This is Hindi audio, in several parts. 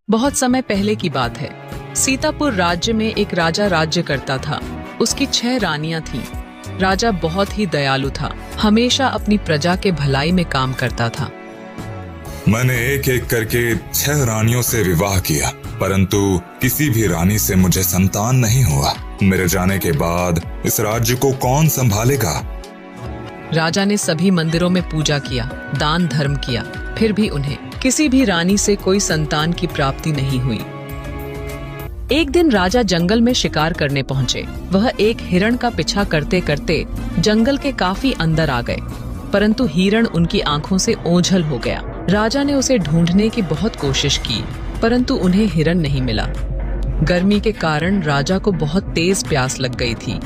बहुत समय पहले की बात है। सीतापुर राज्य में एक राजा राज्य करता था। उसकी 6 रानियां थीं। राजा बहुत ही दयालु था, हमेशा अपनी प्रजा के भलाई में काम करता था। मैंने एक एक करके 6 रानियों से विवाह किया, परंतु किसी भी रानी से मुझे संतान नहीं हुआ। मेरे जाने के बाद इस राज्य को कौन संभालेगा? राजा ने सभी मंदिरों में पूजा किया, दान धर्म किया, फिर भी उन्हें किसी भी रानी से कोई संतान की प्राप्ति नहीं हुई। एक दिन राजा जंगल में शिकार करने पहुंचे। वह एक हिरण का पीछा करते करते जंगल के काफी अंदर आ गए, परंतु हिरण उनकी आंखों से ओझल हो गया। राजा ने उसे ढूंढने की बहुत कोशिश की, परंतु उन्हें हिरण नहीं मिला। गर्मी के कारण राजा को बहुत तेज प्यास लग गई थी।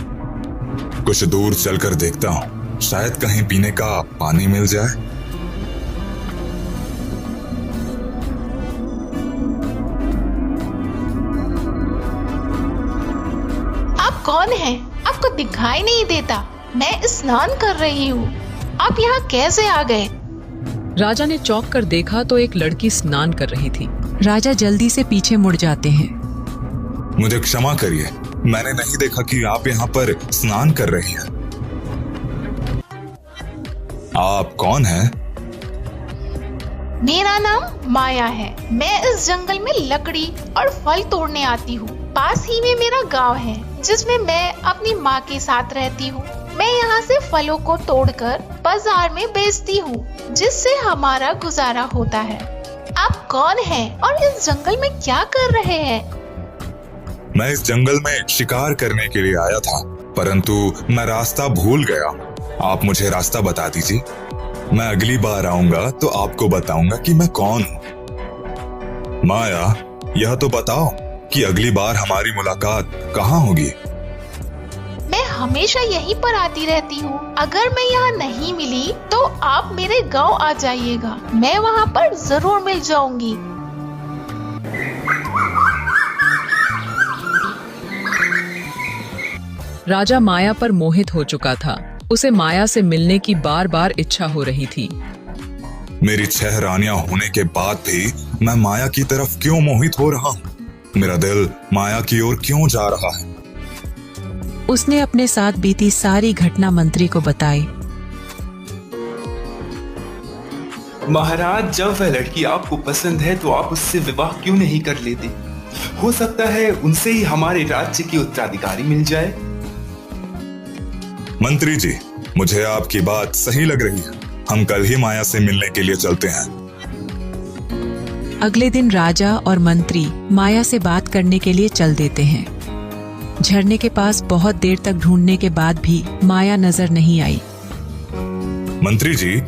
कुछ दूर चलकर देखता हूँ, शायद कहीं पीने का पानी मिल जाए। आप कौन हैं? आपको दिखाई नहीं देता। मैं स्नान कर रही हूँ। आप यहाँ कैसे आ गए? राजा ने चौंक कर देखा तो एक लड़की स्नान कर रही थी। राजा जल्दी से पीछे मुड़ जाते हैं। मुझे क्षमा करिए, मैंने नहीं देखा कि आप यहाँ पर स्नान कर रही हैं। आप कौन हैं? मेरा नाम माया है। मैं इस जंगल में लकड़ी और फल तोड़ने आती हूँ। पास ही में मेरा गांव है, जिसमें मैं अपनी माँ के साथ रहती हूँ। मैं यहाँ से फलों को तोड़कर बाजार में बेचती हूँ, जिससे हमारा गुजारा होता है। आप कौन हैं और इस जंगल में क्या कर रहे हैं? मैं इस जंगल में शिकार करने के लिए आया था, परंतु मैं रास्ता भूल गया। आप मुझे रास्ता बता दीजिए। मैं अगली बार आऊंगा तो आपको बताऊंगा कि मैं कौन हूँ। माया, यह तो बताओ कि अगली बार हमारी मुलाकात कहाँ होगी? मैं हमेशा यहीं पर आती रहती हूँ। अगर मैं यहाँ नहीं मिली तो आप मेरे गांव आ जाइएगा। मैं वहाँ पर जरूर मिल जाऊंगी। राजा माया पर मोहित हो चुका था। उसे माया से मिलने की बार बार इच्छा हो रही थी। मेरी 6 रानियां होने के बाद भी मैं माया की तरफ क्यों मोहित हो रहा हूँ? मेरा दिल माया की ओर क्यों जा रहा है? उसने अपने साथ बीती सारी घटना मंत्री को बताई। महाराज, जब वह लड़की आपको पसंद है तो आप उससे विवाह क्यों नहीं कर लेते? हो सकता है उनसे ही हमारे राज्य की उत्तराधिकारी मिल जाए। मंत्री जी, मुझे आपकी बात सही लग रही है। हम कल ही माया से मिलने के लिए चलते हैं। अगले दिन राजा और मंत्री माया से बात करने के लिए चल देते हैं। झरने के पास बहुत देर तक ढूंढने के बाद भी माया नजर नहीं आई। मंत्री जी,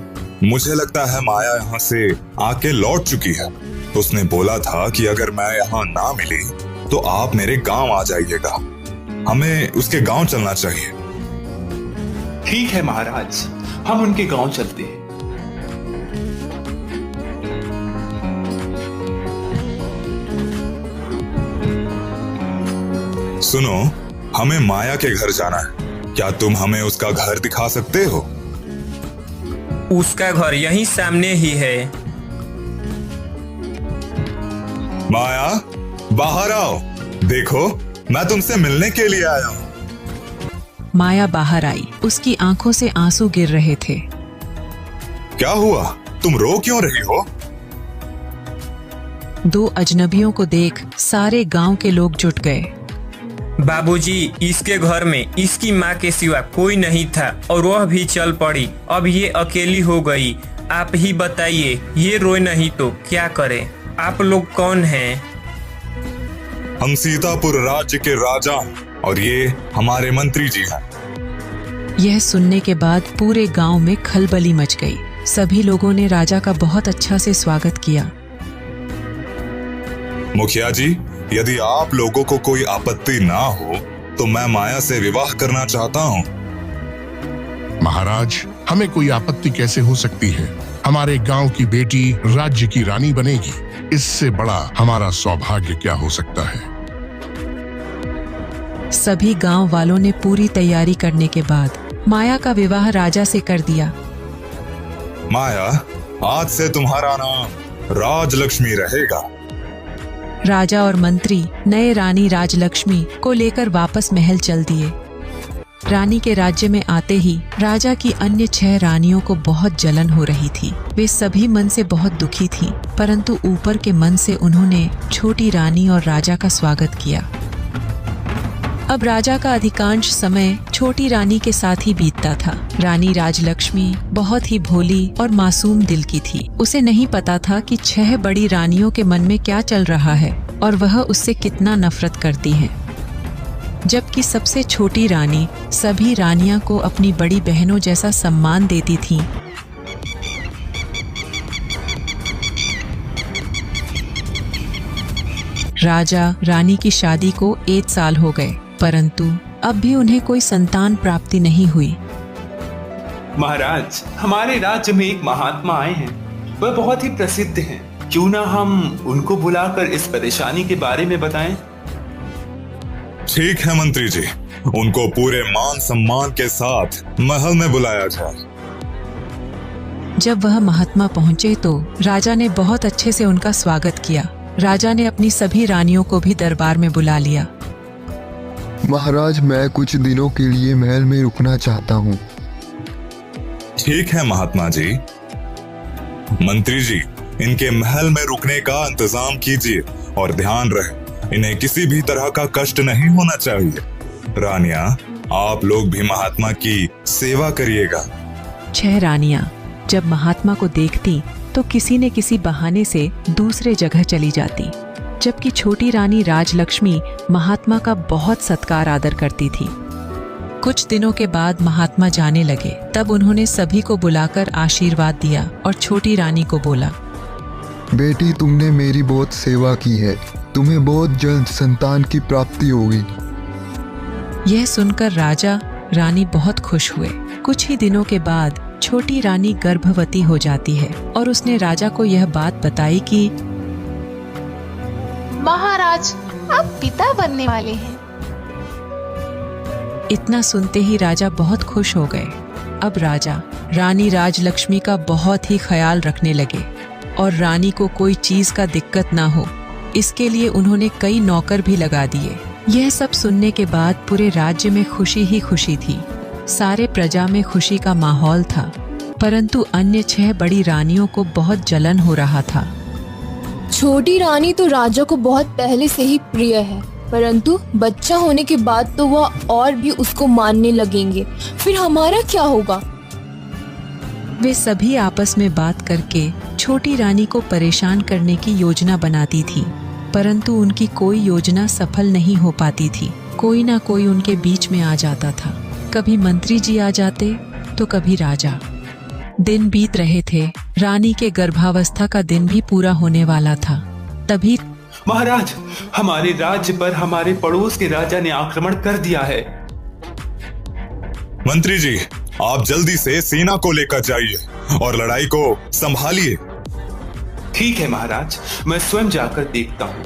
मुझे लगता है माया यहाँ से आके लौट चुकी है। उसने बोला था कि अगर मैं यहाँ ना मिली तो आप मेरे गांव आ जाइएगा। हमें उसके गांव चलना चाहिए। ठीक है महाराज, हम उनके गांव चलते हैं। सुनो, हमें माया के घर जाना है। क्या तुम हमें उसका घर दिखा सकते हो? उसका घर यहीं सामने ही है। माया, बाहर आओ। देखो, मैं तुमसे मिलने के लिए आया हूँ। माया बाहर आई। उसकी आंखों से आंसू गिर रहे थे। क्या हुआ? तुम रो क्यों रही हो? 2 अजनबियों को देख सारे गांव के लोग जुट गए। बाबूजी, इसके घर में इसकी माँ के सिवा कोई नहीं था और वह भी चल पड़ी। अब ये अकेली हो गई। आप ही बताइए, ये रोए नहीं तो क्या करे? आप लोग कौन हैं? हम सीतापुर राज्य के राजा हैं और ये हमारे मंत्री जी हैं। यह सुनने के बाद पूरे गांव में खलबली मच गई। सभी लोगों ने राजा का बहुत अच्छा से स्वागत किया। मुखिया जी, यदि आप लोगों को कोई आपत्ति ना हो तो मैं माया से विवाह करना चाहता हूँ। महाराज, हमें कोई आपत्ति कैसे हो सकती है? हमारे गांव की बेटी राज्य की रानी बनेगी। इससे बड़ा हमारा सौभाग्य क्या हो सकता है? सभी गांव वालों ने पूरी तैयारी करने के बाद माया का विवाह राजा से कर दिया। माया, आज से तुम्हारा नाम राजलक्ष्मी रहेगा। राजा और मंत्री नए रानी राजलक्ष्मी को लेकर वापस महल चल दिए। रानी के राज्य में आते ही राजा की अन्य 6 रानियों को बहुत जलन हो रही थी। वे सभी मन से बहुत दुखी थीं, परंतु ऊपर के मन से उन्होंने छोटी रानी और राजा का स्वागत किया। अब राजा का अधिकांश समय छोटी रानी के साथ ही बीतता था। रानी राजलक्ष्मी बहुत ही भोली और मासूम दिल की थी। उसे नहीं पता था कि 6 बड़ी रानियों के मन में क्या चल रहा है और वह उससे कितना नफरत करती हैं। जबकि सबसे छोटी रानी सभी रानियां को अपनी बड़ी बहनों जैसा सम्मान देती थीं। राजा रानी की शादी को 1 साल हो गए, परंतु अब भी उन्हें कोई संतान प्राप्ति नहीं हुई। महाराज, हमारे राज्य में एक महात्मा आए हैं। वह बहुत ही प्रसिद्ध हैं। क्यों ना हम उनको बुलाकर इस परेशानी के बारे में बताएं? ठीक है मंत्री जी, उनको पूरे मान सम्मान के साथ महल में बुलाया जाए। जब वह महात्मा पहुंचे तो राजा ने बहुत अच्छे से उनका स्वागत किया। राजा ने अपनी सभी रानियों को भी दरबार में बुला लिया। महाराज, मैं कुछ दिनों के लिए महल में रुकना चाहता हूँ। ठीक है महात्मा जी। मंत्री जी, इनके महल में रुकने का इंतजाम कीजिए और ध्यान रहे, इन्हें किसी भी तरह का कष्ट नहीं होना चाहिए। रानियां, आप लोग भी महात्मा की सेवा करिएगा। 6 रानियां जब महात्मा को देखती तो किसी न किसी बहाने से दूसरे जगह चली जाती, जबकि छोटी रानी राजलक्ष्मी महात्मा का बहुत सत्कार आदर करती थी। कुछ दिनों के बाद महात्मा जाने लगे। तब उन्होंने सभी को बुलाकर आशीर्वाद दिया और छोटी रानी को बोला, बेटी, तुमने मेरी बहुत सेवा की है। तुम्हें बहुत जल्द संतान की प्राप्ति होगी। यह सुनकर राजा रानी बहुत खुश हुए। कुछ ही दिनों के बाद छोटी रानी गर्भवती हो जाती है और उसने राजा को यह बात बताई कि महाराज, आप पिता बनने वाले हैं। इतना सुनते ही राजा बहुत खुश हो गए। अब राजा रानी राजलक्ष्मी का बहुत ही ख्याल रखने लगे और रानी को कोई चीज का दिक्कत ना हो, इसके लिए उन्होंने कई नौकर भी लगा दिए। यह सब सुनने के बाद पूरे राज्य में खुशी ही खुशी थी। सारे प्रजा में खुशी का माहौल था, परंतु अन्य 6 बड़ी रानियों को बहुत जलन हो रहा था। छोटी रानी तो राजा को बहुत पहले से ही प्रिय है, परंतु बच्चा होने के बाद तो वह और भी उसको मानने लगेंगे। फिर हमारा क्या होगा? वे सभी आपस में बात करके छोटी रानी को परेशान करने की योजना बनाती थी, परंतु उनकी कोई योजना सफल नहीं हो पाती थी। कोई ना कोई उनके बीच में आ जाता था। कभी मंत्री जी आ जाते तो कभी राजा। दिन बीत रहे थे। रानी के गर्भावस्था का दिन भी पूरा होने वाला था। तभी महाराज, हमारे राज्य पर हमारे पड़ोस के राजा ने आक्रमण कर दिया है। मंत्री जी, आप जल्दी से सेना को लेकर जाइए और लड़ाई को संभालिए। ठीक है महाराज, मैं स्वयं जाकर देखता हूँ।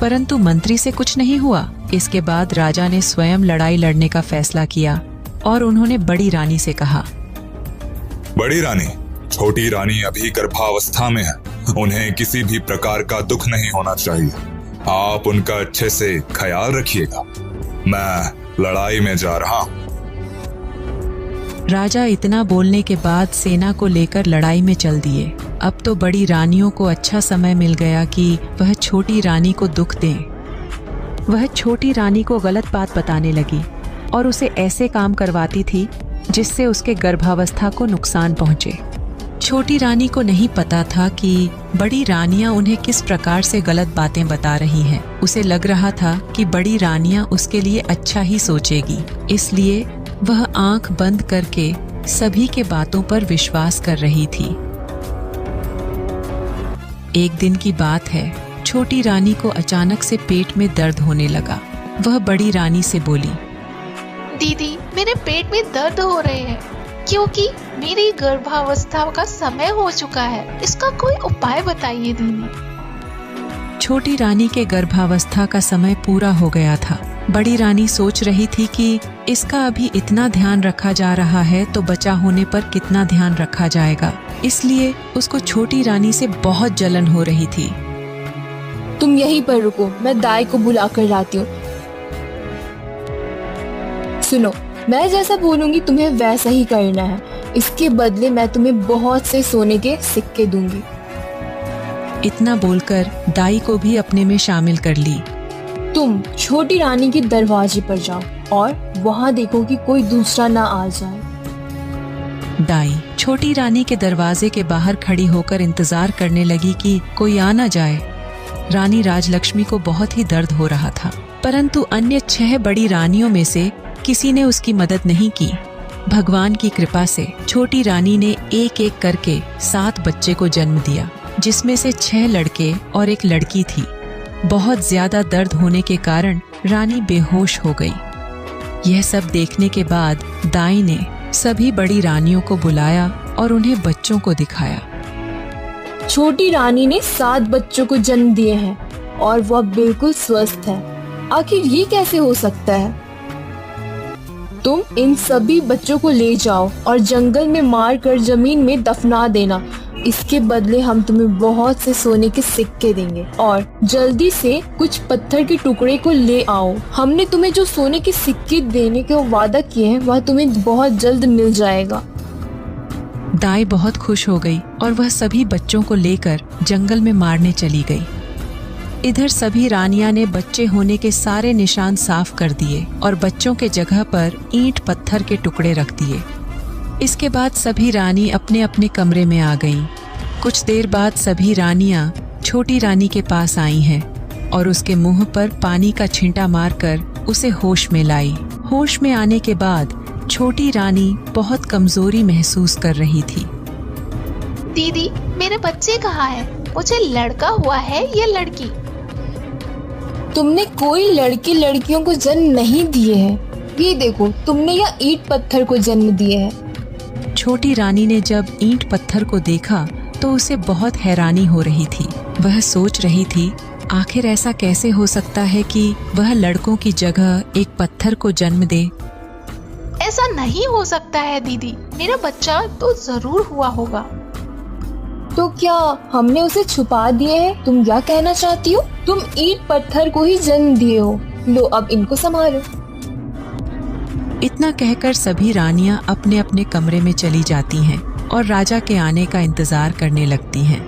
परंतु मंत्री से कुछ नहीं हुआ। इसके बाद राजा ने स्वयं लड़ाई लड़ने का फैसला किया और उन्होंने बड़ी रानी से कहा, बड़ी रानी, छोटी रानी अभी गर्भावस्था में है। उन्हें किसी भी प्रकार का दुख नहीं होना चाहिए। आप उनका अच्छे से ख्याल रखिएगा। मैं लड़ाई में जा रहा हूँ। राजा इतना बोलने के बाद सेना को लेकर लड़ाई में चल दिए। अब तो बड़ी रानियों को अच्छा समय मिल गया कि वह छोटी रानी को दुख दें। वह छोटी रानी को गलत बात बताने लगी और उसे ऐसे काम करवाती थी जिससे उसके गर्भावस्था को नुकसान पहुंचे। छोटी रानी को नहीं पता था कि बड़ी रानियां उन्हें किस प्रकार से गलत बातें बता रही हैं। उसे लग रहा था कि बड़ी रानियां उसके लिए अच्छा ही सोचेगी, इसलिए वह आंख बंद करके सभी के बातों पर विश्वास कर रही थी। एक दिन की बात है, छोटी रानी को अचानक से पेट में दर्द होने लगा। वह बड़ी रानी से बोली, दीदी, मेरे पेट में दर्द हो रहे हैं क्योंकि मेरी गर्भावस्था का समय हो चुका है। इसका कोई उपाय बताइए दीदी। छोटी रानी के गर्भावस्था का समय पूरा हो गया था। बड़ी रानी सोच रही थी कि इसका अभी इतना ध्यान रखा जा रहा है तो बच्चा होने पर कितना ध्यान रखा जाएगा। इसलिए उसको छोटी रानी से बहुत जलन हो रही थी। तुम यहीं पर रुको, मैं दाई को बुला कर लाती हूँ। सुनो, मैं जैसा बोलूंगी तुम्हें वैसा ही करना है। इसके बदले मैं तुम्हें बहुत से सोने के सिक्के दूंगी। इतना बोलकर दाई को भी अपने में शामिल कर ली। तुम छोटी रानी के दरवाजे पर जाओ और वहाँ देखो कि कोई दूसरा ना आ जाए। दाई छोटी रानी के दरवाजे के बाहर खड़ी होकर इंतजार करने लगी कि कोई आ न जाए। रानी राजलक्ष्मी को बहुत ही दर्द हो रहा था, परंतु अन्य 6 बड़ी रानियों में से किसी ने उसकी मदद नहीं की। भगवान की कृपा से छोटी रानी ने एक एक करके 7 बच्चे को जन्म दिया, जिसमें से 6 लड़के और 1 लड़की थी। बहुत ज्यादा दर्द होने के कारण रानी बेहोश हो गई। यह सब देखने के बाद दाई ने सभी बड़ी रानियों को बुलाया और उन्हें बच्चों को दिखाया। छोटी रानी ने 7 बच्चों को जन्म दिए हैं और वह बिल्कुल स्वस्थ है। आखिर ये कैसे हो सकता है? तुम इन सभी बच्चों को ले जाओ और जंगल में मार कर जमीन में दफना देना। इसके बदले हम तुम्हें बहुत से सोने के सिक्के देंगे और जल्दी से कुछ पत्थर के टुकड़े को ले आओ। हमने तुम्हें जो सोने के सिक्के देने का वादा किए हैं वह तुम्हें बहुत जल्द मिल जाएगा। दाई बहुत खुश हो गई और वह सभी बच्चों को लेकर जंगल में मारने चली गई। इधर सभी रानियां ने बच्चे होने के सारे निशान साफ कर दिए और बच्चों के जगह पर ईंट पत्थर के टुकड़े रख दिए। इसके बाद सभी रानी अपने अपने कमरे में आ गईं। कुछ देर बाद सभी रानियां छोटी रानी के पास आई हैं और उसके मुंह पर पानी का छींटा मारकर उसे होश में लाई। होश में आने के बाद छोटी रानी बहुत कमजोरी महसूस कर रही थी। दीदी, मेरे बच्चे कहाँ हैं? मुझे लड़का हुआ है या लड़की? तुमने कोई लड़के लड़कियों को जन्म नहीं दिए हैं। ये देखो, तुमने यह ईंट पत्थर को जन्म दिए हैं। छोटी रानी ने जब ईंट पत्थर को देखा तो उसे बहुत हैरानी हो रही थी। वह सोच रही थी आखिर ऐसा कैसे हो सकता है कि वह लड़कों की जगह एक पत्थर को जन्म दे। ऐसा नहीं हो सकता है दीदी, मेरा बच्चा तो जरूर हुआ होगा। तो क्या हमने उसे छुपा दिए हैं? तुम क्या कहना चाहती हो? तुम ईंट पत्थर को ही जन्म दिए हो। लो, अब इनको संभालो। इतना कहकर सभी रानियां अपने अपने कमरे में चली जाती हैं और राजा के आने का इंतजार करने लगती हैं।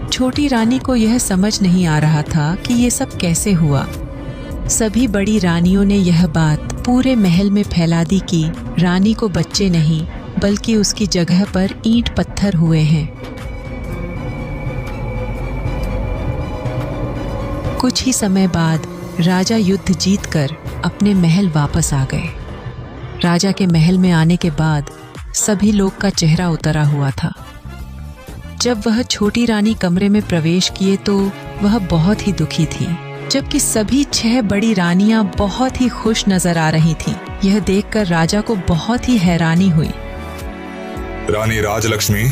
छोटी रानी को यह समझ नहीं आ रहा था कि ये सब कैसे हुआ। सभी बड़ी रानियों ने यह बात पूरे महल में फैला दी कि रानी को बच्चे नहीं बल्कि उसकी जगह पर ईंट पत्थर हुए हैं। कुछ ही समय बाद राजा युद्ध जीतकर अपने महल वापस आ गए। राजा के महल में आने के बाद सभी लोग का चेहरा उतरा हुआ था। जब वह छोटी रानी कमरे में प्रवेश किए तो वह बहुत ही दुखी थी, जबकि सभी 6 बड़ी रानियां बहुत ही खुश नजर आ रही थीं। यह देखकर राजा को बहुत ही हैरानी हुई। रानी राजलक्ष्मी,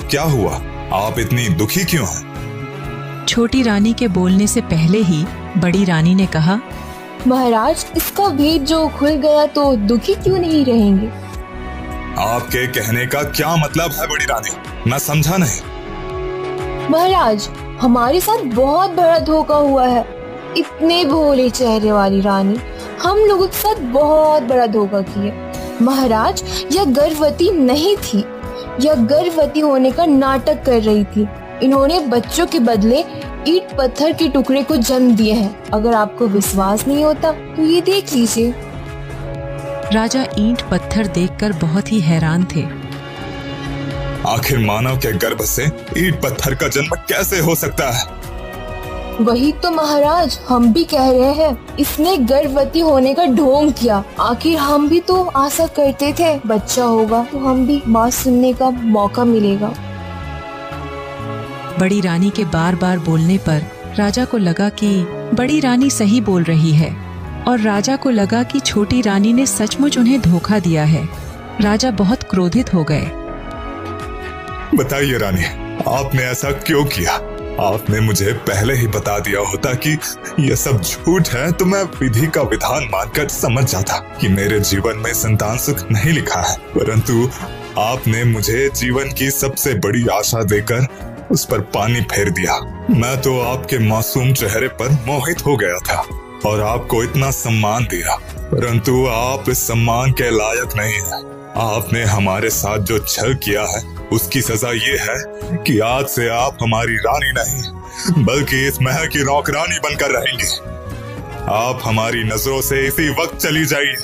क्या हुआ? आप इतनी दुखी क्यों हैं? छोटी रानी के बोलने से पहले ही बड़ी रानी ने कहा, महाराज, इसका भेद जो खुल गया तो दुखी क्यों नहीं रहेंगे? आपके कहने का क्या मतलब है बड़ी रानी? मैं समझा नहीं। महाराज, हमारे साथ बहुत बड़ा धोखा हुआ है। इतने भोले चेहरे वाली रानी हम लोगों के साथ बहुत बड़ा धोखा किया। महाराज, यह गर्भवती नहीं थी, यह गर्भवती होने का नाटक कर रही थी। इन्होंने बच्चों के बदले ईंट पत्थर के टुकड़े को जन्म दिए हैं। अगर आपको विश्वास नहीं होता तो ये देख लीजिए। राजा ईंट पत्थर देखकर बहुत ही हैरान थे। आखिर मानव के गर्भ से ईंट पत्थर का जन्म कैसे हो सकता है? वही तो महाराज हम भी कह रहे हैं। इसने गर्भवती होने का ढोंग किया। आखिर हम भी तो आशा करते थे बच्चा होगा तो हम भी बात सुनने का मौका मिलेगा। बड़ी रानी के बार बार बोलने पर राजा को लगा कि बड़ी रानी सही बोल रही है और राजा को लगा कि छोटी रानी ने सचमुच उन्हें धोखा दिया है। राजा बहुत क्रोधित हो गए। बताइए रानी, आपने ऐसा क्यों किया? आपने मुझे पहले ही बता दिया होता कि यह सब झूठ है तो मैं विधि का विधान मानकर समझ जाता कि मेरे जीवन में संतान सुख नहीं लिखा है, परंतु आपने मुझे जीवन की सबसे बड़ी आशा देकर उस पर पानी फेर दिया। मैं तो आपके मासूम चेहरे पर मोहित हो गया था और आपको इतना सम्मान दिया, परंतु आप इस सम्मान के लायक नहीं है। आपने हमारे साथ जो छल किया है उसकी सजा ये है कि आज से आप हमारी रानी नहीं बल्कि इस महल की नौकरानी बनकर रहेंगे। आप हमारी नजरों से इसी वक्त चली जाइए,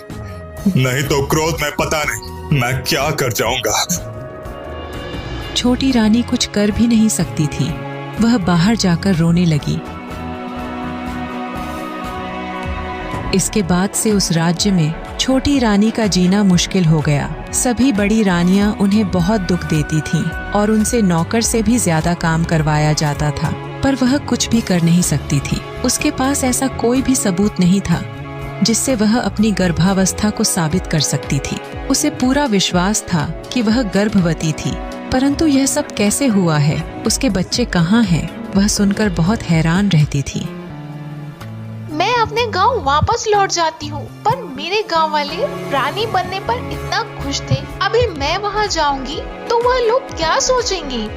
नहीं तो क्रोध में पता नहीं मैं क्या कर जाऊंगा। छोटी रानी कुछ कर भी नहीं सकती थी, वह बाहर जाकर रोने लगी। इसके बाद से उस राज्य में छोटी रानी का जीना मुश्किल हो गया। सभी बड़ी रानियां उन्हें बहुत दुख देती थीं और उनसे नौकर से भी ज्यादा काम करवाया जाता था, पर वह कुछ भी कर नहीं सकती थी। उसके पास ऐसा कोई भी सबूत नहीं था जिससे वह अपनी गर्भावस्था को साबित कर सकती थी। उसे पूरा विश्वास था कि वह गर्भवती थी, परंतु यह सब कैसे हुआ है, उसके बच्चे कहाँ हैं, वह सुनकर बहुत हैरान रहती थी। मैं अपने गांव वापस लौट जाती हूँ, पर मेरे गांव वाले रानी बनने पर इतना खुश थे। अभी मैं वहाँ जाऊंगी तो वह लोग क्या सोचेंगे।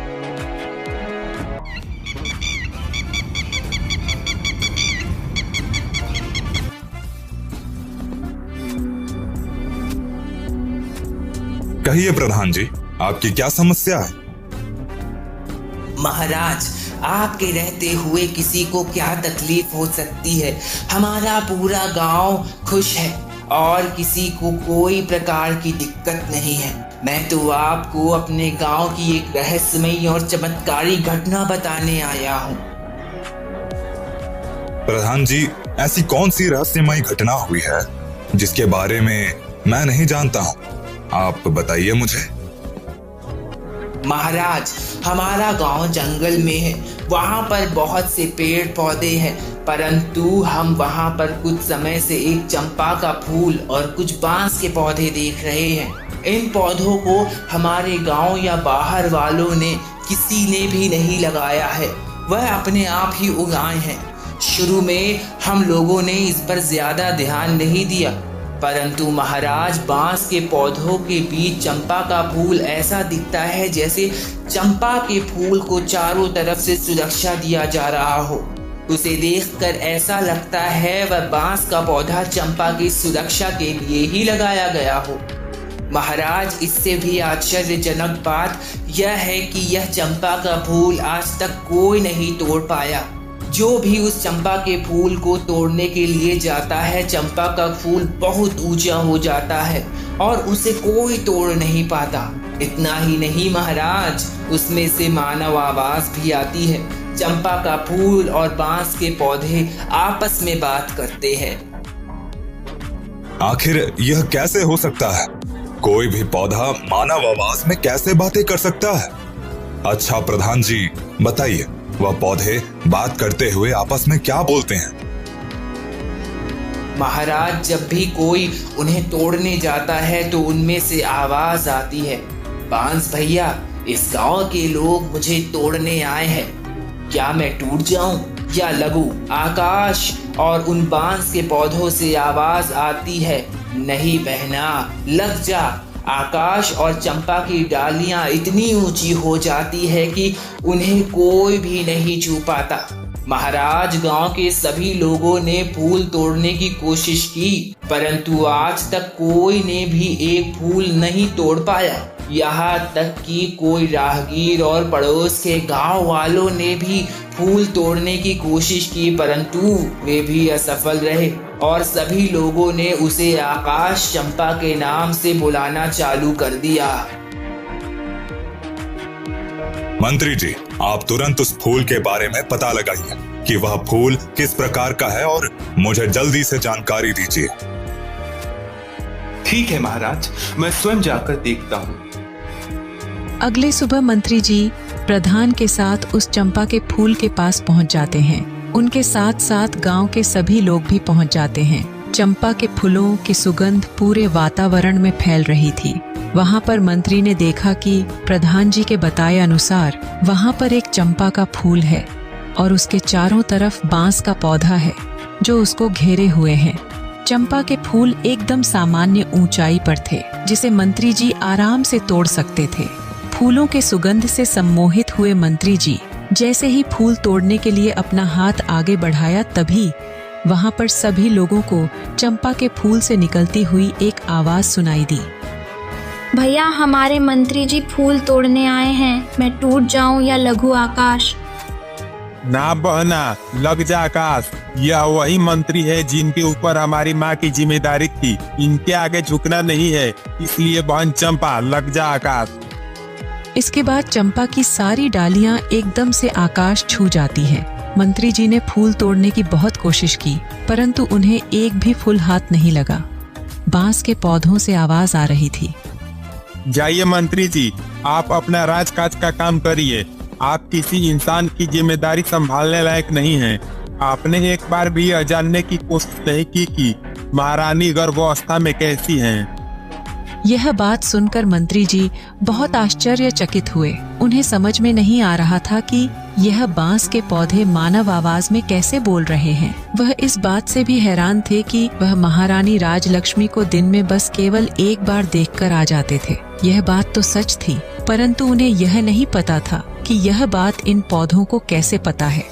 कहिए प्रधान जी, आपकी क्या समस्या है? महाराज, आपके रहते हुए किसी को क्या तकलीफ हो सकती है। हमारा पूरा गांव खुश है और किसी को कोई प्रकार की दिक्कत नहीं है। मैं तो आपको अपने गांव की एक रहस्यमयी और चमत्कारी घटना बताने आया हूँ। प्रधान जी, ऐसी कौन सी रहस्यमयी घटना हुई है जिसके बारे में मैं नहीं जानता हूँ? आप बताइए मुझे। महाराज, हमारा गांव जंगल में है, वहाँ पर बहुत से पेड़ पौधे हैं, परंतु हम वहाँ पर कुछ समय से एक चंपा का फूल और कुछ बांस के पौधे देख रहे हैं। इन पौधों को हमारे गांव या बाहर वालों ने किसी ने भी नहीं लगाया है, वह अपने आप ही उगाए हैं। शुरू में हम लोगों ने इस पर ज्यादा ध्यान नहीं दिया, परंतु महाराज, बांस के पौधों के बीच चंपा का फूल ऐसा दिखता है जैसे चंपा के फूल को चारों तरफ से सुरक्षा दिया जा रहा हो। उसे देखकर ऐसा लगता है वह बांस का पौधा चंपा की सुरक्षा के लिए ही लगाया गया हो। महाराज, इससे भी आश्चर्यजनक बात यह है कि यह चंपा का फूल आज तक कोई नहीं तोड़ पाया। जो भी उस चंपा के फूल को तोड़ने के लिए जाता है, चंपा का फूल बहुत ऊंचा हो जाता है और उसे कोई तोड़ नहीं पाता। इतना ही नहीं महाराज, उसमें से मानव आवाज भी आती है। चंपा का फूल और बांस के पौधे आपस में बात करते हैं। आखिर यह कैसे हो सकता है? कोई भी पौधा मानव आवाज में कैसे बातें कर सकता है? अच्छा प्रधान जी, बताइए, वह पौधे बात करते हुए आपस में क्या बोलते हैं? महाराज, जब भी कोई उन्हें तोड़ने जाता है तो उनमें से आवाज आती है, बांस भैया, इस गांव के लोग मुझे तोड़ने आए हैं, क्या मैं टूट जाऊं या लगूं? आकाश और उन बांस के पौधों से आवाज आती है, नहीं बहना, लग जा। आकाश और चंपा की डालियां इतनी ऊंची हो जाती है कि उन्हें कोई भी नहीं छू पाता। महाराज, गांव के सभी लोगों ने फूल तोड़ने की कोशिश की, परंतु आज तक कोई ने भी एक फूल नहीं तोड़ पाया। यहाँ तक कि कोई राहगीर और पड़ोस के गांव वालों ने भी फूल तोड़ने की कोशिश की, परंतु वे भी असफल रहे और सभी लोगों ने उसे आकाश चंपा के नाम से बुलाना चालू कर दिया। मंत्री जी, आप तुरंत उस फूल के बारे में पता लगाइए कि वह फूल किस प्रकार का है और मुझे जल्दी से जानकारी दीजिए। ठीक है महाराज, मैं स्वयं जाकर देखता हूँ। अगले सुबह मंत्री जी प्रधान के साथ उस चंपा के फूल के पास पहुंच जाते हैं। उनके साथ साथ गांव के सभी लोग भी पहुंच जाते हैं। चंपा के फूलों की सुगंध पूरे वातावरण में फैल रही थी। वहां पर मंत्री ने देखा कि प्रधान जी के बताए अनुसार वहां पर एक चंपा का फूल है। और उसके चारों तरफ बांस का पौधा है जो उसको घेरे हुए है। चंपा के फूल एकदम सामान्य ऊंचाई पर थे, जिसे मंत्री जी आराम से तोड़ सकते थे। फूलों के सुगंध से सम्मोहित हुए मंत्री जी जैसे ही फूल तोड़ने के लिए अपना हाथ आगे बढ़ाया, तभी वहां पर सभी लोगों को चंपा के फूल से निकलती हुई एक आवाज सुनाई दी। भैया, हमारे मंत्री जी फूल तोड़ने आए हैं। मैं टूट जाऊं या लघु आकाश? ना बहना, लग जा आकाश। यह वही मंत्री है जिनके ऊपर हमारी माँ की जिम्मेदारी थी। इनके आगे झुकना नहीं है, इसलिए बहन चंपा लग जा आकाश। इसके बाद चंपा की सारी डालियां एकदम से आकाश छू जाती हैं। मंत्री जी ने फूल तोड़ने की बहुत कोशिश की, परंतु उन्हें एक भी फूल हाथ नहीं लगा। बांस के पौधों से आवाज आ रही थी। जाइए मंत्री जी, आप अपना राजकाज का काम करिए। आप किसी इंसान की जिम्मेदारी संभालने लायक नहीं हैं। आपने एक बार भी यह जानने की कोशिश नहीं की कि महारानी गर्भावस्था में कैसी हैं। यह बात सुनकर मंत्री जी बहुत आश्चर्यचकित हुए। उन्हें समझ में नहीं आ रहा था कि यह बांस के पौधे मानव आवाज में कैसे बोल रहे हैं। वह इस बात से भी हैरान थे कि वह महारानी राजलक्ष्मी को दिन में बस केवल एक बार देखकर आ जाते थे। यह बात तो सच थी, परंतु उन्हें यह नहीं पता था कि यह बात इन पौधों को कैसे पता है।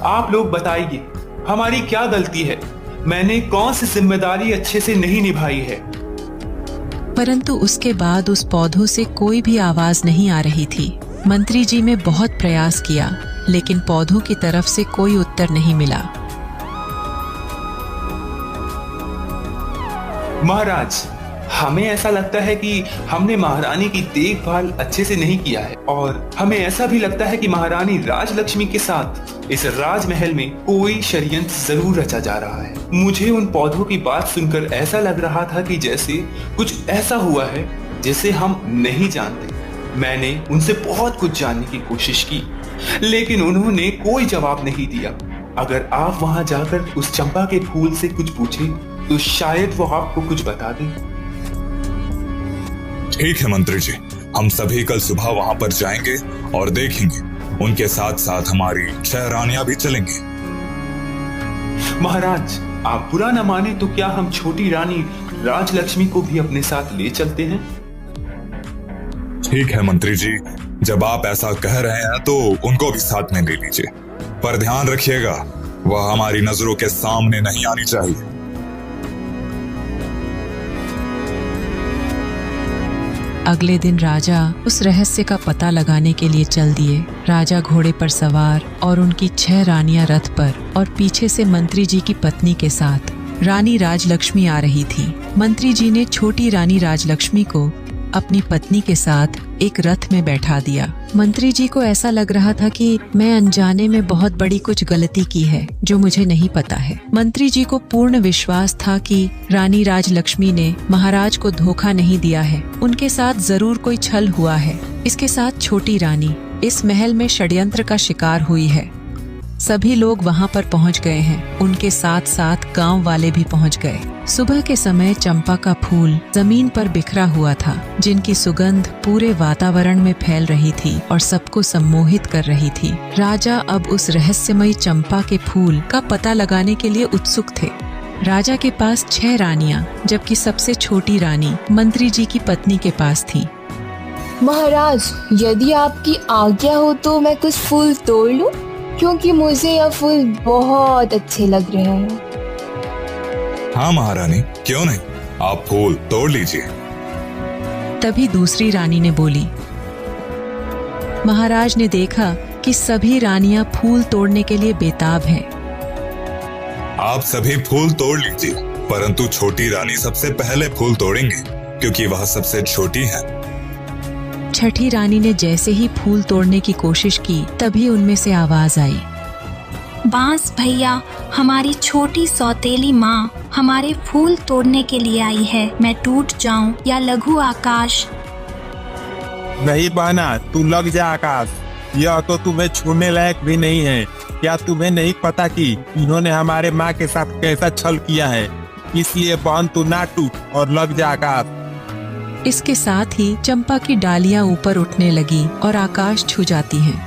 आप लोग बताइए, हमारी क्या गलती है? मैंने कौन सी जिम्मेदारी अच्छे से नहीं निभाई है? परंतु उसके बाद उस पौधों से कोई भी आवाज नहीं आ रही थी। मंत्री जी ने बहुत प्रयास किया, लेकिन पौधों की तरफ से कोई उत्तर नहीं मिला। महाराज, हमें ऐसा लगता है कि हमने महारानी की देखभाल अच्छे से नहीं किया है, और हमें ऐसा भी लगता है कि महारानी राजलक्ष्मी के साथ इस राजमहल में कोई षड्यंत्र जरूर रचा जा रहा है। मुझे उन पौधों की बात सुनकर ऐसा लग रहा था कि जैसे कुछ ऐसा हुआ है जिसे हम नहीं जानते। मैंने उनसे बहुत कुछ जानने की कोशिश की, लेकिन उन्होंने कोई जवाब नहीं दिया। अगर आप वहां जाकर उस चंपा के फूल से कुछ पूछे तो शायद वो आपको कुछ बता दे। ठीक है मंत्री जी, हम सभी कल सुबह वहां पर जाएंगे और देखेंगे। उनके साथ साथ हमारी 6 रानियां भी चलेंगी। महाराज, आप बुरा न माने तो क्या हम छोटी रानी राजलक्ष्मी को भी अपने साथ ले चलते हैं? ठीक है मंत्री जी, जब आप ऐसा कह रहे हैं तो उनको भी साथ में ले लीजिए, पर ध्यान रखिएगा वह हमारी नजरों के सामने नहीं आनी चाहिए। अगले दिन राजा उस रहस्य का पता लगाने के लिए चल दिए। राजा घोड़े पर सवार और उनकी 6 रानियां रथ पर, और पीछे से मंत्री जी की पत्नी के साथ रानी राजलक्ष्मी आ रही थी। मंत्री जी ने छोटी रानी राजलक्ष्मी को अपनी पत्नी के साथ एक रथ में बैठा दिया। मंत्री जी को ऐसा लग रहा था कि मैं अनजाने में बहुत बड़ी कुछ गलती की है जो मुझे नहीं पता है। मंत्री जी को पूर्ण विश्वास था कि रानी राजलक्ष्मी ने महाराज को धोखा नहीं दिया है। उनके साथ जरूर कोई छल हुआ है। इसके साथ छोटी रानी इस महल में षड्यंत्र का शिकार हुई है। सभी लोग वहां पर पहुंच गए हैं। उनके साथ साथ गांव वाले भी पहुंच गए। सुबह के समय चंपा का फूल जमीन पर बिखरा हुआ था, जिनकी सुगंध पूरे वातावरण में फैल रही थी और सबको सम्मोहित कर रही थी। राजा अब उस रहस्यमयी चंपा के फूल का पता लगाने के लिए उत्सुक थे। राजा के पास 6 रानियां, जबकि सबसे छोटी रानी मंत्री जी की पत्नी के पास थी। महाराज, यदि आपकी आज्ञा हो तो मैं कुछ फूल तोड़ लूं, क्योंकि मुझे यह फूल बहुत अच्छे लग रहे हैं। हाँ महारानी, क्यों नहीं, आप फूल तोड़ लीजिए। तभी दूसरी रानी ने बोली। महाराज ने देखा कि सभी रानियां फूल तोड़ने के लिए बेताब हैं। आप सभी फूल तोड़ लीजिए, परंतु छोटी रानी सबसे पहले फूल तोड़ेंगे क्योंकि वह सबसे छोटी है। छठी रानी ने जैसे ही फूल तोड़ने की कोशिश की, तभी उनमें से आवाज आई। बांस भैया, हमारी छोटी सौतेली माँ हमारे फूल तोड़ने के लिए आई है। मैं टूट जाऊं या लघु आकाश? नहीं बहना, तू लग जा आकाश। यह तो तुम्हें छूने लायक भी नहीं है। क्या तुम्हें नहीं पता कि इन्होंने हमारे माँ के साथ कैसा छल किया है? इसलिए बहन तू ना टूट और लग जा आकाश। इसके साथ ही चंपा की डालियां ऊपर उठने लगी और आकाश छू जाती हैं।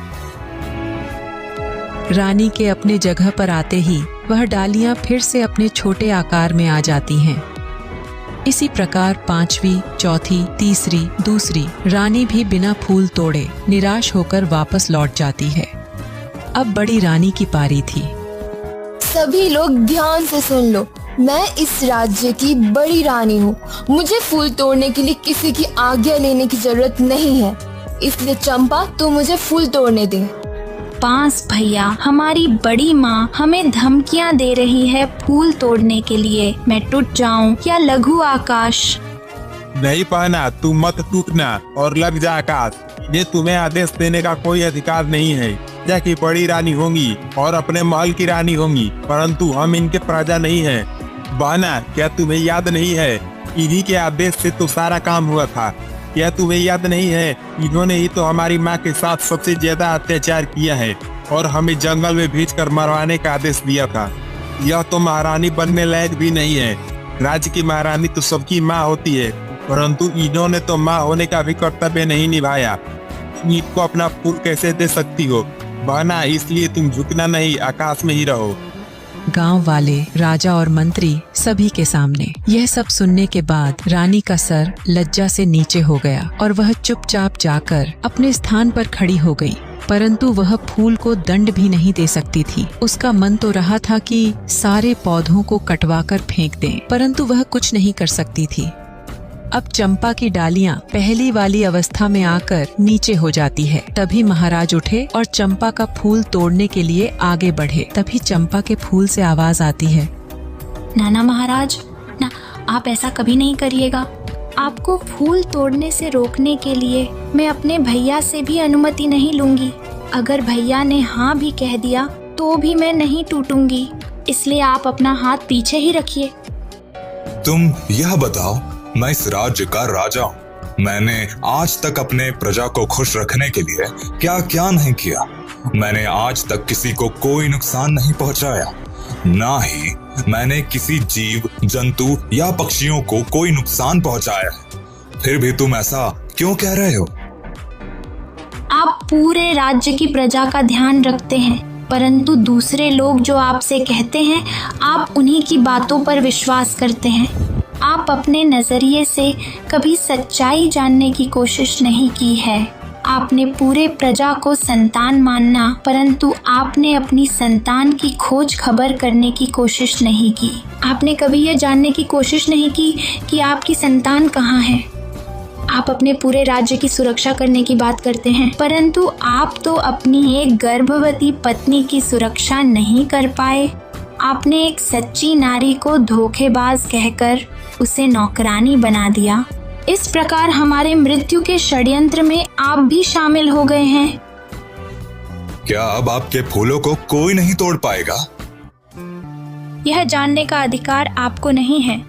रानी के अपने जगह पर आते ही वह डालियां फिर से अपने छोटे आकार में आ जाती हैं। इसी प्रकार 5वीं, चौथी, तीसरी, दूसरी रानी भी बिना फूल तोड़े निराश होकर वापस लौट जाती है। अब बड़ी रानी की पारी थी। सभी लोग ध्यान से सुन लो, मैं इस राज्य की बड़ी रानी हूँ। मुझे फूल तोड़ने के लिए किसी की आज्ञा लेने की जरूरत नहीं है, इसलिए चंपा तू मुझे फूल तोड़ने दे। बांस भैया, हमारी बड़ी माँ हमें धमकियाँ दे रही है फूल तोड़ने के लिए। मैं टूट जाऊं या लघु आकाश? नहीं पहना, तू मत टूटना और लग जा आकाश। ये तुम्हें आदेश देने का कोई अधिकार नहीं है। या की बड़ी रानी होंगी और अपने महल की रानी होंगी, परंतु हम इनके प्रजा नहीं है। बहना, क्या तुम्हें याद नहीं है, इन्हीं के आदेश से तो सारा काम हुआ था। क्या तुम्हें याद नहीं है, इन्होंने ही तो हमारी माँ के साथ सबसे ज्यादा अत्याचार किया है और हमें जंगल में भेजकर मरवाने का आदेश दिया था। यह तो महारानी बनने लायक भी नहीं है। राज्य की महारानी तो सबकी माँ होती है, परंतु इन्होंने तो माँ होने का भी कर्तव्य नहीं निभाया। तुम इनको अपना फूल कैसे दे सकती हो बहना? इसलिए तुम झुकना नहीं, आकाश में ही रहो। गांव वाले, राजा और मंत्री सभी के सामने यह सब सुनने के बाद रानी का सर लज्जा से नीचे हो गया और वह चुपचाप जाकर अपने स्थान पर खड़ी हो गई। परंतु वह फूल को दंड भी नहीं दे सकती थी। उसका मन तो रहा था कि सारे पौधों को कटवाकर फेंक दें, परंतु वह कुछ नहीं कर सकती थी। अब चंपा की डालियां पहली वाली अवस्था में आकर नीचे हो जाती है। तभी महाराज उठे और चंपा का फूल तोड़ने के लिए आगे बढ़े। तभी चंपा के फूल से आवाज आती है, नाना महाराज, ना, आप ऐसा कभी नहीं करिएगा। आपको फूल तोड़ने से रोकने के लिए मैं अपने भैया से भी अनुमति नहीं लूंगी। अगर भैया ने हाँ भी कह दिया तो भी मैं नहीं टूटूंगी, इसलिए आप अपना हाथ पीछे ही रखिए। तुम यह बताओ, मैं इस राज्य का राजा हूँ। मैंने आज तक अपने प्रजा को खुश रखने के लिए क्या क्या नहीं किया। मैंने आज तक किसी को कोई नुकसान नहीं पहुँचाया, ना ही मैंने किसी जीव, जंतु या पक्षियों को कोई नुकसान पहुँचाया है। फिर भी तुम ऐसा क्यों कह रहे हो? आप पूरे राज्य की प्रजा का ध्यान रखते हैं, परंतु दूसरे लोग जो आपसे कहते हैं आप उन्हीं की बातों पर विश्वास करते हैं। आप अपने नजरिए से कभी सच्चाई जानने की कोशिश नहीं की है। आपने पूरे प्रजा को संतान मानना, परंतु आपने अपनी संतान की खोज खबर करने की कोशिश नहीं की। आपने कभी यह जानने की कोशिश नहीं की कि आपकी संतान कहाँ है। आप अपने पूरे राज्य की सुरक्षा करने की बात करते हैं, परंतु आप तो अपनी एक गर्भवती पत्नी की सुरक्षा नहीं कर पाए। आपने एक सच्ची नारी को धोखेबाज कहकर उसे नौकरानी बना दिया। इस प्रकार हमारे मृत्यु के षड्यंत्र में आप भी शामिल हो गए हैं। क्या अब आपके फूलों को कोई नहीं तोड़ पाएगा? यह जानने का अधिकार आपको नहीं है,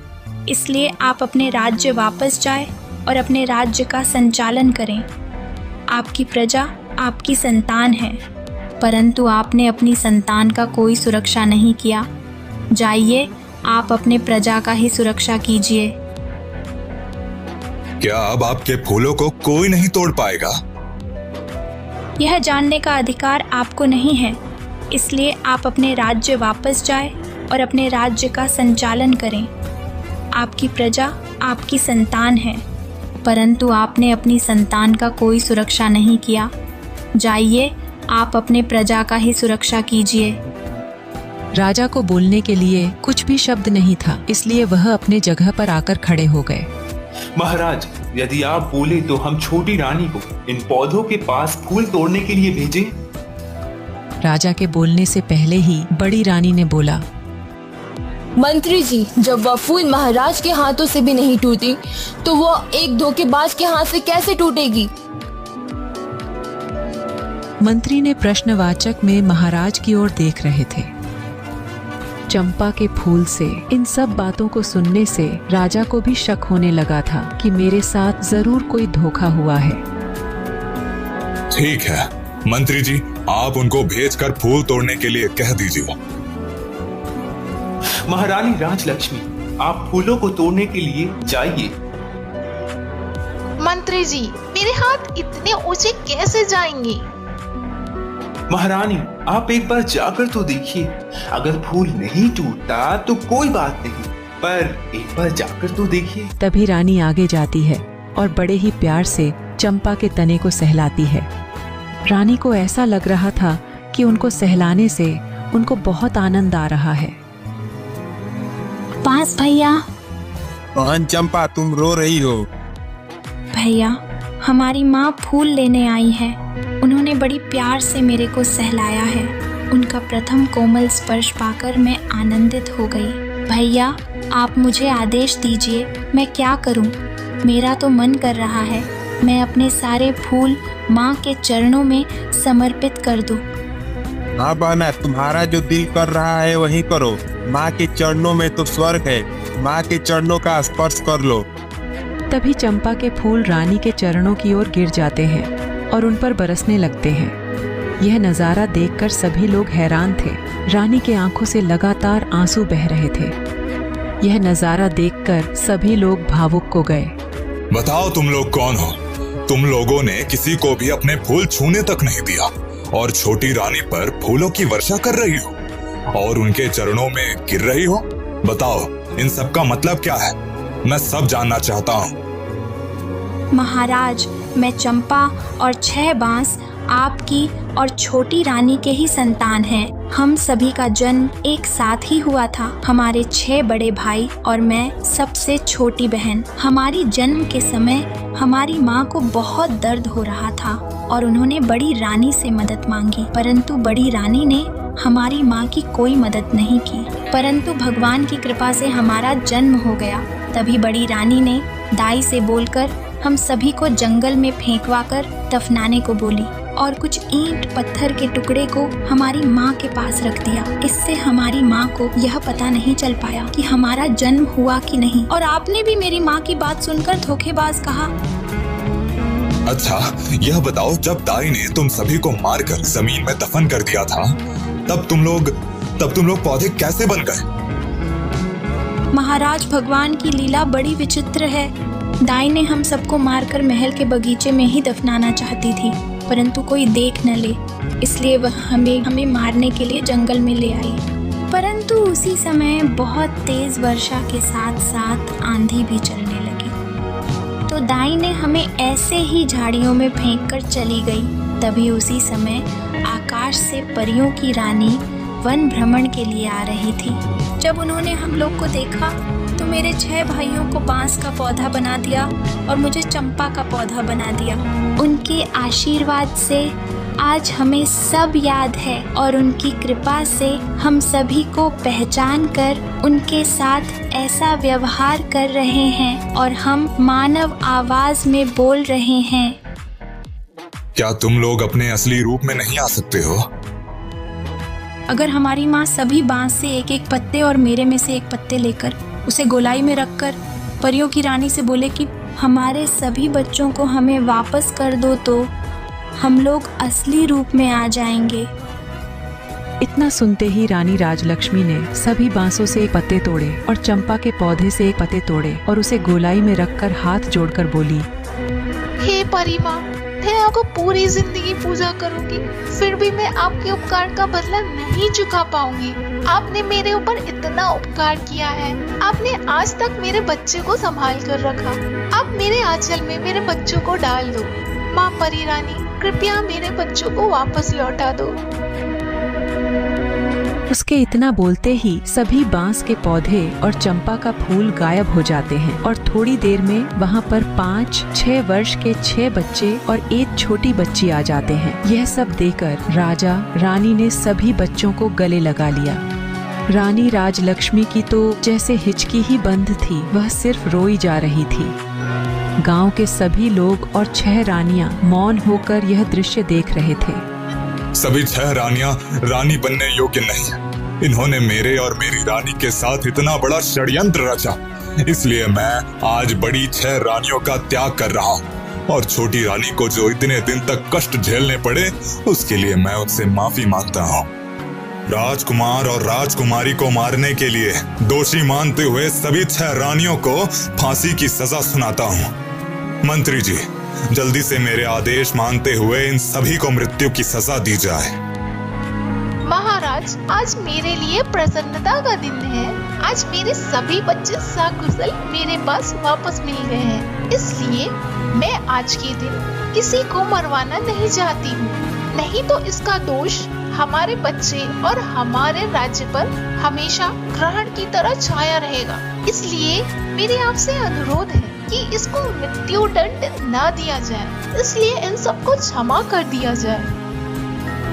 इसलिए आप अपने राज्य वापस जाएं और अपने राज्य का संचालन करें। आपकी प्रजा आपकी संतान है, परंतु आपने अपनी संतान का कोई सुरक्षा नहीं किया। जाइए, आप अपने प्रजा का ही सुरक्षा कीजिए। क्या अब आपके फूलों को कोई नहीं तोड़ पाएगा? यह जानने का अधिकार आपको नहीं है, इसलिए आप अपने राज्य वापस जाएं और अपने राज्य का संचालन करें। आपकी प्रजा आपकी संतान है, परंतु आपने अपनी संतान का कोई सुरक्षा नहीं किया। जाइए, आप अपने प्रजा का ही सुरक्षा कीजिए। राजा को बोलने के लिए कुछ भी शब्द नहीं था, इसलिए वह अपने जगह पर आकर खड़े हो गए। महाराज, यदि आप बोले तो हम छोटी रानी को इन पौधों के पास फूल तोड़ने के लिए भेजें? राजा के बोलने से पहले ही बड़ी रानी ने बोला, मंत्री जी, जब वह फूल महाराज के हाथों से भी नहीं टूटी तो वो एक धोखेबाज के हाथ से कैसे टूटेगी? मंत्री ने प्रश्नवाचक में महाराज की ओर देख रहे थे। चंपा के फूल से इन सब बातों को सुनने से राजा को भी शक होने लगा था कि मेरे साथ जरूर कोई धोखा हुआ है। ठीक है मंत्री जी, आप उनको भेजकर फूल तोड़ने के लिए कह दीजिए। महारानी राजलक्ष्मी, आप फूलों को तोड़ने के लिए जाइए। मंत्री जी, मेरे हाथ इतने ऊंचे कैसे जाएंगे? महारानी, आप एक बार जाकर तो देखिए। अगर फूल नहीं टूटता तो कोई बात नहीं, पर एक बार जाकर तो देखिए। तभी रानी आगे जाती है और बड़े ही प्यार से चंपा के तने को सहलाती है। रानी को ऐसा लग रहा था कि उनको सहलाने से उनको बहुत आनंद आ रहा है। पास भैया। बहन चंपा, तुम रो रही हो? भैया, हमारी माँ फूल लेने आई है। उन्होंने बड़ी प्यार से मेरे को सहलाया है। उनका प्रथम कोमल स्पर्श पाकर मैं आनंदित हो गई। भैया, आप मुझे आदेश दीजिए, मैं क्या करूं? मेरा तो मन कर रहा है मैं अपने सारे फूल माँ के चरणों में समर्पित कर दूं। हाँ बहना, तुम्हारा जो दिल कर रहा है वही करो। माँ के चरणों में तो स्वर्ग है। माँ के चरणों का स्पर्श कर लो। तभी चंपा के फूल रानी के चरणों की ओर गिर जाते हैं और उन पर बरसने लगते हैं। यह नजारा देखकर सभी लोग हैरान थे। रानी के आंखों से लगातार आंसू बह रहे थे। यह नजारा देखकर सभी लोग भावुक हो गए। बताओ तुम लोग कौन हो? तुम लोगों ने किसी को भी अपने फूल छूने तक नहीं दिया और छोटी रानी पर फूलों की वर्षा कर रही हो और उनके चरणों में गिर रही हो। बताओ, इन सब का मतलब क्या है? मैं सब जानना चाहता हूँ। महाराज, मैं चंपा और 6 बांस आपकी और छोटी रानी के ही संतान हैं। हम सभी का जन्म एक साथ ही हुआ था। हमारे 6 बड़े भाई और मैं सबसे छोटी बहन। हमारी जन्म के समय हमारी माँ को बहुत दर्द हो रहा था और उन्होंने बड़ी रानी से मदद मांगी, परंतु बड़ी रानी ने हमारी माँ की कोई मदद नहीं की। परंतु भगवान की कृपा से हमारा जन्म हो गया। तभी बड़ी रानी ने दाई से बोलकर हम सभी को जंगल में फेंकवा कर दफनाने को बोली और कुछ ईंट पत्थर के टुकड़े को हमारी माँ के पास रख दिया। इससे हमारी माँ को यह पता नहीं चल पाया कि हमारा जन्म हुआ कि नहीं। और आपने भी मेरी माँ की बात सुनकर धोखेबाज कहा। अच्छा, यह बताओ, जब दाई ने तुम सभी को मारकर जमीन में दफन कर दिया था, तब तुम लोग पौधे कैसे बन गए? महाराज, भगवान की लीला बड़ी विचित्र है। दाई ने हम सबको मारकर महल के बगीचे में ही दफनाना चाहती थी, परंतु कोई देख न ले, इसलिए वह हमें मारने के लिए जंगल में ले आई। परंतु उसी समय बहुत तेज वर्षा के साथ साथ आंधी भी चलने लगी, तो दाई ने हमें ऐसे ही झाड़ियों में फेंक कर चली गई। तभी उसी समय आकाश से परियों की रानी वन भ्रमण के लिए आ रही थी। जब उन्होंने हम लोग को देखा तो मेरे 6 भाइयों को बांस का पौधा बना दिया और मुझे चंपा का पौधा बना दिया। उनके आशीर्वाद से आज हमें सब याद है और उनकी कृपा से हम सभी को पहचान कर उनके साथ ऐसा व्यवहार कर रहे हैं और हम मानव आवाज में बोल रहे हैं। क्या तुम लोग अपने असली रूप में नहीं आ सकते हो? अगर हमारी माँ सभी बांस से एक एक पत्ते और मेरे में से एक पत्ते लेकर उसे गोलाई में रखकर परियों की रानी से बोले कि हमारे सभी बच्चों को हमें वापस कर दो, तो हम लोग असली रूप में आ जाएंगे। इतना सुनते ही रानी राजलक्ष्मी ने सभी बांसों से एक पत्ते तोड़े और चंपा के पौधे से एक पत्ते तोड़े और उसे गोलाई में रखकर हाथ जोड़कर बोली, हे परी माँ, मैं आपको पूरी जिंदगी पूजा करूंगी, फिर भी मैं आपके उपकार का बदला नहीं चुका पाऊंगी। आपने मेरे ऊपर इतना उपकार किया है। आपने आज तक मेरे बच्चे को संभाल कर रखा। आप मेरे आंचल में मेरे बच्चों को डाल दो। माँ परी रानी, कृपया मेरे बच्चों को वापस लौटा दो। उसके इतना बोलते ही सभी बांस के पौधे और चंपा का फूल गायब हो जाते हैं और थोड़ी देर में वहाँ पर 5-6 वर्ष के 6 बच्चे और एक छोटी बच्ची आ जाते हैं। यह सब देखकर राजा रानी ने सभी बच्चों को गले लगा लिया। रानी राजलक्ष्मी की तो जैसे हिचकी ही बंद थी, वह सिर्फ रोई जा रही थी। गांव के सभी लोग और 6 रानियां मौन होकर यह दृश्य देख रहे थे। सभी 6 रानियां रानी बनने योग्य नहीं। इन्होंने मेरे और मेरी रानी के साथ इतना बड़ा षड्यंत्र रचा, इसलिए मैं आज बड़ी 6 रानियों का त्याग कर रहा हूँ और छोटी रानी को जो इतने दिन तक कष्ट झेलने पड़े, उसके लिए मैं उनसे माफी मांगता हूँ। राजकुमार और राजकुमारी को मारने के लिए दोषी मानते हुए सभी 6 रानियों को फांसी की सजा सुनाता हूँ। मंत्री जी, जल्दी से मेरे आदेश मानते हुए इन सभी को मृत्यु की सजा दी जाए। महाराज, आज मेरे लिए प्रसन्नता का दिन है। आज मेरे सभी बच्चे सकुशल मेरे पास वापस मिल गए हैं। इसलिए मैं आज के दिन किसी को मरवाना नहीं चाहती हूँ। नहीं तो इसका दोष हमारे बच्चे और हमारे राज्य पर हमेशा ग्रहण की तरह छाया रहेगा। इसलिए मेरे आपसे अनुरोध है कि इसको मृत्यु दंड न दिया जाए। इसलिए इन सबको क्षमा कर दिया जाए।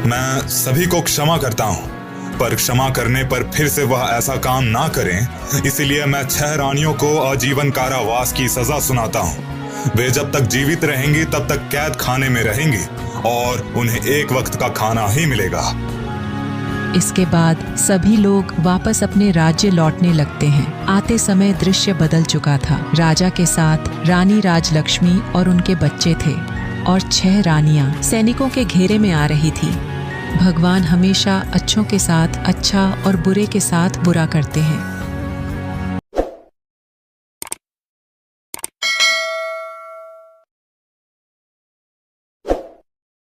मैं सभी को क्षमा करता हूँ, पर क्षमा करने पर फिर से वह ऐसा काम ना करें, इसलिए मैं 6 रानियों को आजीवन कारावास की सजा सुनाता हूँ। वे जब तक जीवित रहेंगी तब तक कैद खाने में रहेंगी और उन्हें एक वक्त का खाना ही मिलेगा। इसके बाद सभी लोग वापस अपने राज्य लौटने लगते हैं। आते समय दृश्य बदल चुका था। राजा के साथ रानी राजलक्ष्मी और उनके बच्चे थे और 6 रानियां सैनिकों के घेरे में आ रही थी। भगवान हमेशा अच्छों के साथ अच्छा और बुरे के साथ बुरा करते हैं।